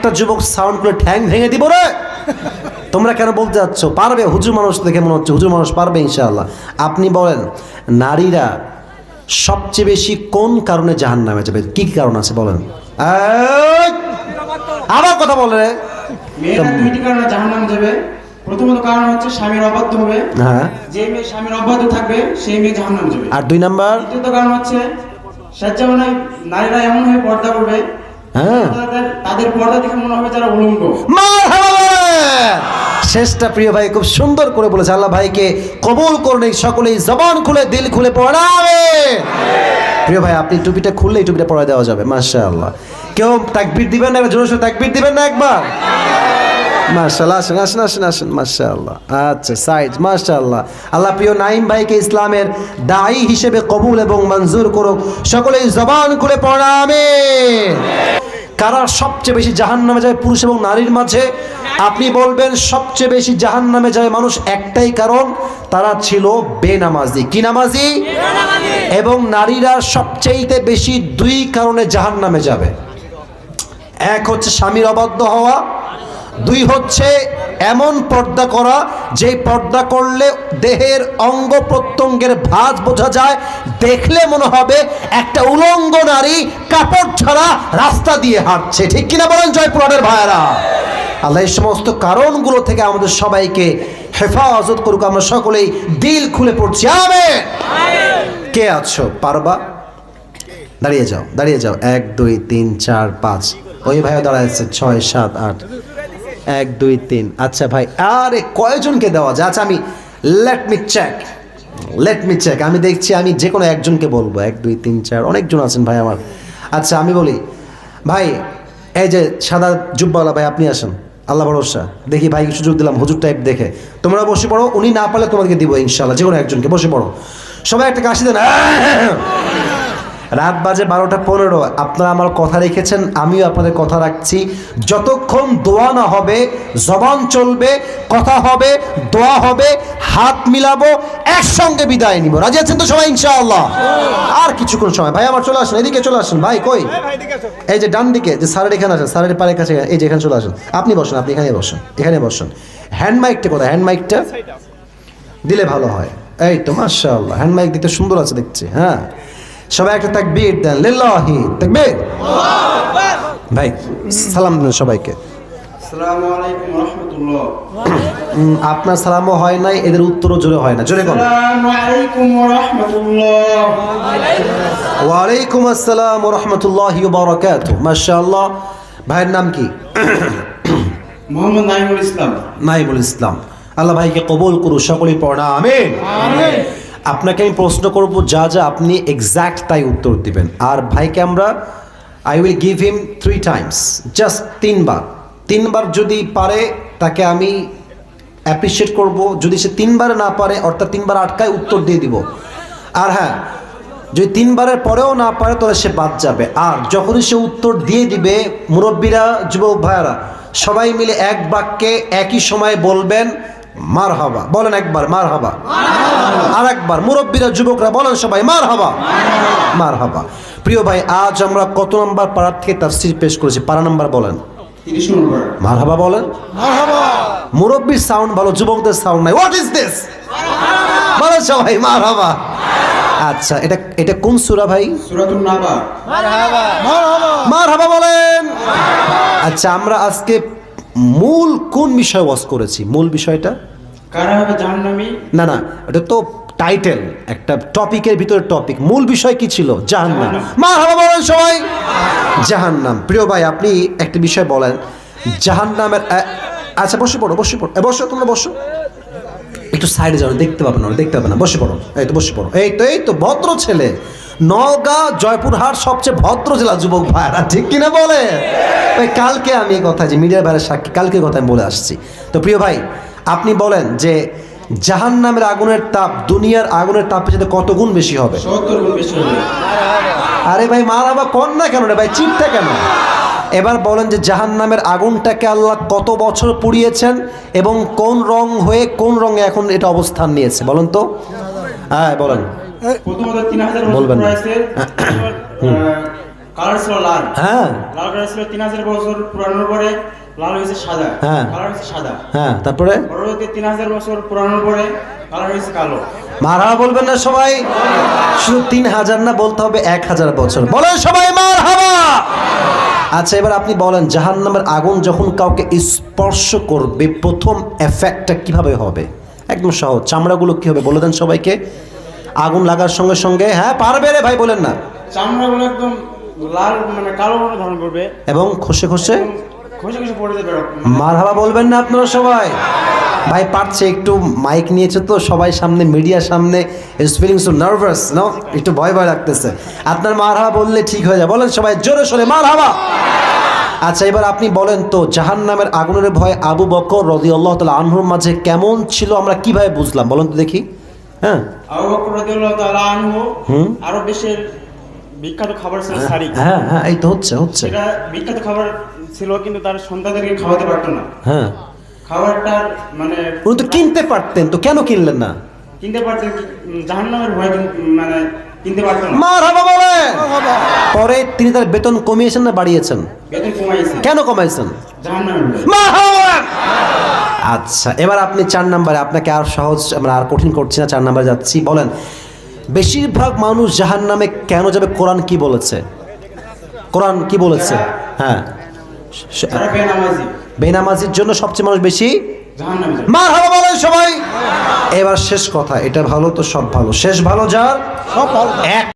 একটা যুবক সাউন্ড করে ঠ্যাং ভেঙে দিব রে। তোমরা কেন বলতে যাচ্ছ? পারবে, হুজুর মানুষ দেখে মনে হচ্ছে হুজুর মানুষ পারবে ইনশাআল্লাহ। আপনি বলেন নারীরা সবচেয়ে বেশি কোন কারণে জাহান্নামে যাবে? কি কি কারণ আছে বলেন? আবার কথা বলে রে। মেয়েরা দুইটি কারণে জাহান্নামে যাবে। প্রথমত কারণ হচ্ছে স্বামীর অবাধ্য হবে। হ্যাঁ। যে মেয়ে স্বামীর অবাধ্য থাকবে সেই মেয়ে জাহান্নামে যাবে। আর 2 নাম্বার? দ্বিতীয়ত কারণ হচ্ছে স্বেচ্ছাময় নারীরা এমন ভাবে পর্দা করবে, হ্যাঁ, তাদের পর্দা দেখে মনে হবে যারা উলঙ্গ। শেষটা প্রিয় ভাই খুব সুন্দর করে বলেছে। আল্লাহ ভাইকে কবুল করুন, সকলেই জবান খুলে দিল খুলে পড়াবে। প্রিয় ভাই আপনি টুপিটা খুললেই টুপিটা পড়া দেওয়া যাবে। মাশাআল্লাহ। কেউ তাকবীর দিবেন না? জোরে সোরে তাকবীর দিবেন না একবার? মাশাআল্লাহ। আসেন আসেন আসেন আসেন। মাশাআল্লাহ। আচ্ছা সাইড। মাশাআল্লাহ। আল্লাহ প্রিয় নাইম ভাইকে ইসলামের দায়ী হিসেবে কবুল এবং মঞ্জুর করুক। সকলেই জবান খুলে পড়াবে। কারা সবচেয়ে বেশি জাহান্নামে যায় পুরুষ এবং নারীর মাঝে? আপনি বলবেন সবচেয়ে বেশি জাহান্নামে যায় মানুষ, একটাই কারণ, তারা ছিল বেনামাজি। কি নামাজি? এবং নারীরা সবচেয়ে বেশি 2 কারণে জাহান্নামে যাবে। এক হচ্ছে স্বামীর অবাধ্য হওয়া, 2 হচ্ছে এমন পর্দা করা যে পর্দা করলে দেহের অঙ্গ প্রত্যঙ্গের ভাঁজ বোঝা যায়, দেখলে মনে হবে একটা উলঙ্গ নারী কাপড় ছাড়া রাস্তা দিয়ে হাঁটছে। ঠিক কিনা বলেন জয়পুরের ভাইয়েরা? আল্লাহ এই সমস্ত কারণগুলো থেকে আমাদের সবাইকে হেফাজত করুক। আমরা সকলেই দিল খুলে পড়ছি আমিন। কে আছো পারবা? দাঁড়িয়ে যাও, দাঁড়িয়ে যাও। 1 2 3 4 5। ওই ভাইও দাঁড়ায় আছে 6 7 8। 1 2 3। আচ্ছা ভাই, আরে কয়জনকে দেওয়া যায়? আচ্ছা আমি লেট মি চেক। আমি দেখছি আমি যে কোনো একজনকে বলবো। 1 2 3 4 অনেকজন আছেন ভাই আমার। আচ্ছা আমি বলি ভাই, এই যে সাদা জুব্বাওয়ালা ভাই আপনি আসেন। আল্লাহ ভরসা। দেখি ভাইকে সুযোগ দিলাম হুজুর টাইপ দেখে। তোমরা বসে পড়ো, উনি না পারলে তোমাদেরকে দিব ইনশাআল্লাহ। যে কোনো একজনকে বসে পড়ো। সবাই একটা কাশি দেন। রাত বাজে 12টা 15। আপনারা আমার কথা রেখেছেন, আমিও আপনাদের কথা রাখছি। যতক্ষণ দোয়া না হবে, জবান চলবে, কথা হবে, দোয়া হবে, হাত মিলাবো, একসঙ্গে বিদায় নিব। রাজি আছেন তো সবাই ইনশাআল্লাহ? আর কিছুক্ষণ সময়। ভাই আমার চলে আসেন, এদিকে চলে আসেন। ভাই কই? এই যে ডান দিকে, যে স্যারের এখানে আসেন, স্যারের পাড়ের কাছে, এই যে এখানে চলে আসেন। আপনি বসেন, আপনি এখানে বসেন, এখানে বসেন। হ্যান্ড মাইকটা কোথায়? হ্যান্ড মাইকটা দিলে ভালো হয়। এই তো মাশাআল্লাহ, হ্যান্ড মাইক দিতে সুন্দর আছে দেখছি। হ্যাঁ, সবাই একটা তাকবীর দেন। লিল্লাহি তাকবীর। ভাই সালাম দেন সবাইকে। আসসালামু আলাইকুম ওয়া রাহমাতুল্লাহ। আপনার সালামও হয় নাই, এদের উত্তরও জোরে হয় না। জোরে বলুন। আসসালামু আলাইকুম ওয়া রাহমাতুল্লাহ। ওয়া আলাইকুম আসসালাম ওয়া রাহমাতুল্লাহি ওয়া বারাকাতুহু। মাশাআল্লাহ। ভাইয়ের নাম কি? মোহাম্মদ নাইমুল ইসলাম। নাইমুল ইসলাম। আল্লাহ ভাইকে কবুল করুন। সকলেই পড়া আমিন। আমিন। আপনাকে আমি প্রশ্ন করব, যা যা আপনি এক্স্যাক্ট তাই উত্তর দিবেন। আর ভাইকে আমরা I will give him 3 Times, just 3 বার। 3 বার যদি পারে তাকে আমি অ্যাপ্রিসিয়েট করব। যদি সে 3 বার না পারে, অর্থাৎ 3 বার আটকায়, উত্তর দিয়ে দিব। আর হ্যাঁ, যদি 3 বারের পরেও না পারে তাহলে সে বাদ যাবে। আর যখনই সে উত্তর দিয়ে দিবে, মুরব্বীরা, যুবক ভাইয়ারা সবাই মিলে এক বাক্যে একই সময় বলবেন মারহাবা। বলেন একবার মারহাবা। আর একবার মুরব্বীরা, যুবকরা বলেন সবাই মারহাবা। মারহাবা। প্রিয় ভাই, আজ আমরা কত নম্বর পাড়ার থেকে তাফসীর পেশ করেছি? পাড়া নাম্বার বলেন। 30 নম্বর। মারহাবা বলেন। মুরব্বীর সাউন্ড ভালো, যুবকদের সাউন্ড নাই। What is this? বলেন সবাই মারহাবা। আচ্ছা, এটা কোন সূরা ভাই? সূরাতুন নাবা। মারহাবা বলেন। আচ্ছা, আমরা আজকে মূল কোন বিষয় ওয়াজ করেছি? মূল বিষয়টা কারা হবে জাহান্নামী? না না, এটা তো টাইটেল, একটা টপিকের ভিতরে টপিক। মূল বিষয় কি ছিল? জাহান্নাম। মারহাবা বলেন সবাই। জাহান্নাম। প্রিয় ভাই, আপনি একটা বিষয় বলেন জাহান্নামের। আচ্ছা বসে পড়ো, বসে পড়ো। বসো, তোমরা বসো। একটু সাইডে যাও, দেখতে পাবে না, দেখতে পাবে না। বসে পড়ো। এই তো বসে পড়ো। এই তো ভদ্র ছেলে। নওগাঁ, জয়পুরহাট সবচেয়ে ভদ্র জেলা, যুবক ভাইরা, ঠিক কিনা বলে? ওই কালকে আমি এই কথা, যে মিডিয়ার বাইরে সাক্ষী, কালকে কথা আমি বলে আসছি। তো প্রিয় ভাই, আপনি বলেন যে জাহান্নামের আগুনের তাপ দুনিয়ার আগুনের তাপের সাথে কত গুণ বেশি হবে? 70 গুণ বেশি হবে। আরে ভাই মারহাবা কর না কেন রে ভাই, চিপটা কেন? এবার বলেন যে জাহান্নামের আগুনটাকে আল্লাহ কত বছর পুড়িয়েছেন এবং কোন রং হয়ে কোন রঙে এখন এটা অবস্থান নিয়েছে? বলেন তো। হ্যাঁ বলেন। প্রথমত 3000 বলবেন না। কালার ছিল লাল। হ্যাঁ লাল কালার ছিল 3000 বছর পুরানোর পরে লাল হয়েছে সাদা। হ্যাঁ। কালার হয়েছে সাদা। হ্যাঁ, তারপরে পরবর্তী 3000 বছর পুরানোর পরে কালার হয়েছে কালো। মারহাবা বলবেন না সবাই? শুধু 3000 না, বলতে হবে 1000 বছর। বলেন সবাই মারহাবা। আচ্ছা, এবার আপনি বলেন জাহান্নামের আগুন যখন কাউকে স্পর্শ করবে প্রথম এফেক্টটা কিভাবে হবে? একদম সহজ। চামড়াগুলো কি হবে বলে দেন সবাইকে। আগুন লাগার সঙ্গে সঙ্গে, হ্যাঁ পারবে রে ভাই, বলেন না। চামড়াগুলো একদম লাল মানে কালো বর্ণ ধারণ করবে। এবং খসে খসে খসে খসে পড়ে যাবে রক্ত। মারহাবা বলবেন না আপনারা সবাই? ভাই পারছে, একটু মাইক নিয়েছে তো সবাই সামনে, মিডিয়ার সামনে, is feeling so nervous, no, একটু ভয় ভয় লাগতেছে। আপনার মারহাবা বললে ঠিক হয়ে যায়। বলেন সবাই জোরে সোরে মারহাবা। আচ্ছা, এবার আপনি বলেন তো জাহান্নামের আগুনের ভয় আবু বকর রাদিয়াল্লাহু তাআলা আনহুর মাঝে কেমন ছিল, আমরা কিভাবে বুঝলাম বলুন তো দেখি। হ্যাঁ, আবু বকর রাদিয়াল্লাহু তাআলা আনহু আরব দেশের বিখ্যাত খাবার ছিল সারি। হ্যাঁ হ্যাঁ, এই তো হচ্ছে। এটা বিখ্যাত খাবার ছিল, কিন্তু তার সন্তানদেরকে খাওয়াতে পারতো না। হ্যাঁ, খাবারটার মানে উনি তো কিনতে পারতেন, তো কেন কিনলেন না? কিনতে পারতেন, জাহান্নামের ভয় মানে কিনতে পারতো না। মারহাবা বলেন। পরে তিনি তার বেতন কমিয়েছেন না বাড়িয়েছেন? বেতন কমাইছে। কেন কমাইছেন? জাহান্নামের ভয়। মারহাবা। আচ্ছা, এবার আপনি 4 নম্বরে, আপনাকে আর সহজ, আমরা আর কঠিন করছি না, 4 নম্বরে যাচ্ছি। বলেন বেশিরভাগ মানুষ জাহান্নামে কেন যাবে? কোরআন কি বলেছে? কোরআন কি বলেছে? হ্যাঁ, যারা বেনামাজি বেনামাজির জন্য সবচেয়ে মানুষ বেশি জাহান্নামে যাবে। মারহাবা বলেন সবাই। এবার শেষ কথা, এটা ভালো তো সব ভালো, শেষ ভালো যার সব ভালো। এক